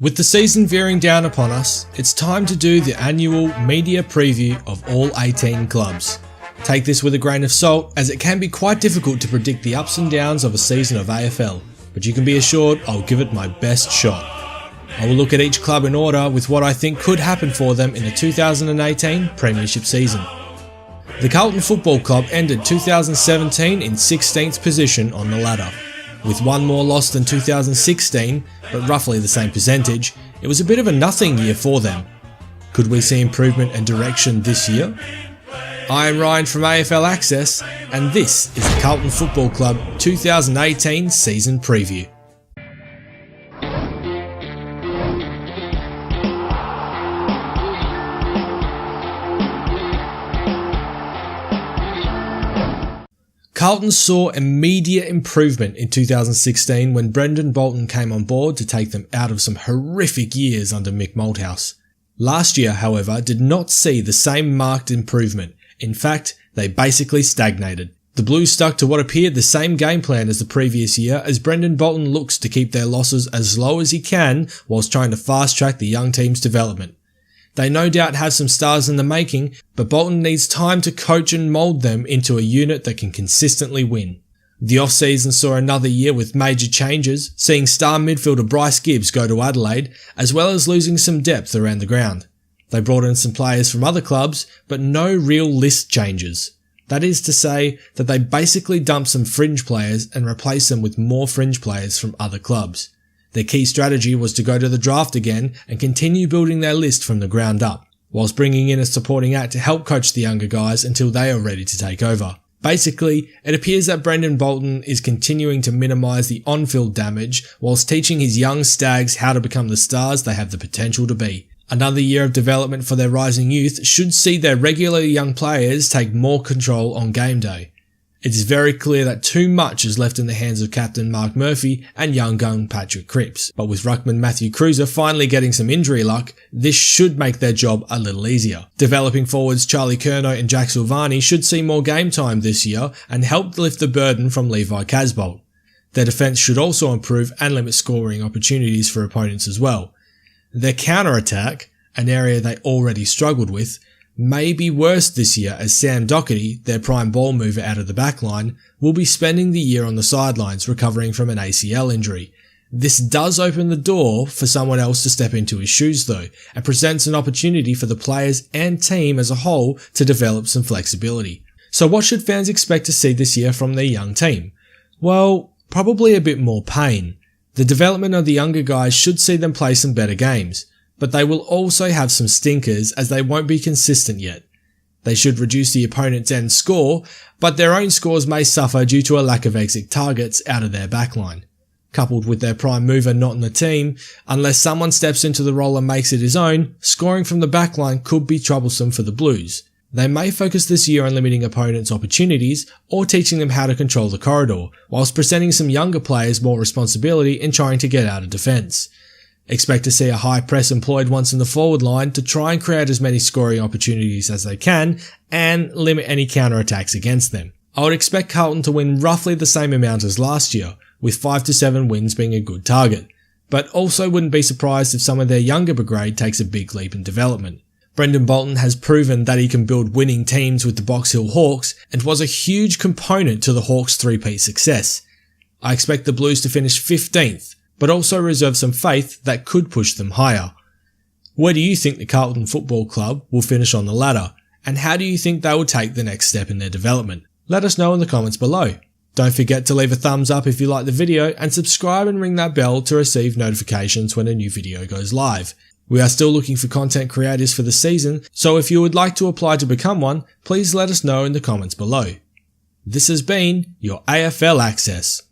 With the season veering down upon us, it's time to do the annual media preview of all 18 clubs. Take this with a grain of salt, as it can be quite difficult to predict the ups and downs of a season of AFL, but you can be assured I'll give it my best shot. I will look at each club in order with what I think could happen for them in the 2018 Premiership season. The Carlton Football Club ended 2017 in 16th position on the ladder. With one more loss than 2016, but roughly the same percentage, it was a bit of a nothing year for them. Could we see improvement and direction this year? I am Ryan from AFL Access, and this is the Carlton Football Club 2018 season preview. Carlton saw immediate improvement in 2016 when Brendan Bolton came on board to take them out of some horrific years under Mick Malthouse. Last year, however, did not see the same marked improvement. In fact, they basically stagnated. The Blues stuck to what appeared the same game plan as the previous year, as Brendan Bolton looks to keep their losses as low as he can whilst trying to fast track the young team's development. They no doubt have some stars in the making, but Bolton needs time to coach and mould them into a unit that can consistently win. The off-season saw another year with major changes, seeing star midfielder Bryce Gibbs go to Adelaide, as well as losing some depth around the ground. They brought in some players from other clubs, but no real list changes. That is to say that they basically dumped some fringe players and replaced them with more fringe players from other clubs. Their key strategy was to go to the draft again and continue building their list from the ground up, whilst bringing in a supporting act to help coach the younger guys until they are ready to take over. Basically, it appears that Brendan Bolton is continuing to minimise the on-field damage whilst teaching his young stags how to become the stars they have the potential to be. Another year of development for their rising youth should see their regular young players take more control on game day. It is very clear that too much is left in the hands of captain Mark Murphy and young gun Patrick Cripps, but with ruckman Matthew Cruiser finally getting some injury luck, this should make their job a little easier. Developing forwards Charlie Curnow and Jack Silvani should see more game time this year and help lift the burden from Levi Casbolt. Their defence should also improve and limit scoring opportunities for opponents as well. Their counter-attack, an area they already struggled with, may be worse this year, as Sam Docherty, their prime ball mover out of the backline, will be spending the year on the sidelines recovering from an ACL injury. This does open the door for someone else to step into his shoes though, and presents an opportunity for the players and team as a whole to develop some flexibility. So what should fans expect to see this year from their young team? Well, probably a bit more pain. The development of the younger guys should see them play some better games, but they will also have some stinkers as they won't be consistent yet. They should reduce the opponent's end score, but their own scores may suffer due to a lack of exit targets out of their backline. Coupled with their prime mover not in the team, unless someone steps into the role and makes it his own, scoring from the backline could be troublesome for the Blues. They may focus this year on limiting opponents' opportunities or teaching them how to control the corridor, whilst presenting some younger players more responsibility in trying to get out of defence. Expect to see a high press employed once in the forward line to try and create as many scoring opportunities as they can and limit any counter-attacks against them. I would expect Carlton to win roughly the same amount as last year, with 5 to 7 wins being a good target, but also wouldn't be surprised if some of their younger brigade takes a big leap in development. Brendan Bolton has proven that he can build winning teams with the Box Hill Hawks and was a huge component to the Hawks' three-peat success. I expect the Blues to finish 15th, but also reserve some faith that could push them higher. Where do you think the Carlton Football Club will finish on the ladder, and how do you think they will take the next step in their development? Let us know in the comments below. Don't forget to leave a thumbs up if you like the video, and subscribe and ring that bell to receive notifications when a new video goes live. We are still looking for content creators for the season, so if you would like to apply to become one, please let us know in the comments below. This has been your AFL Access.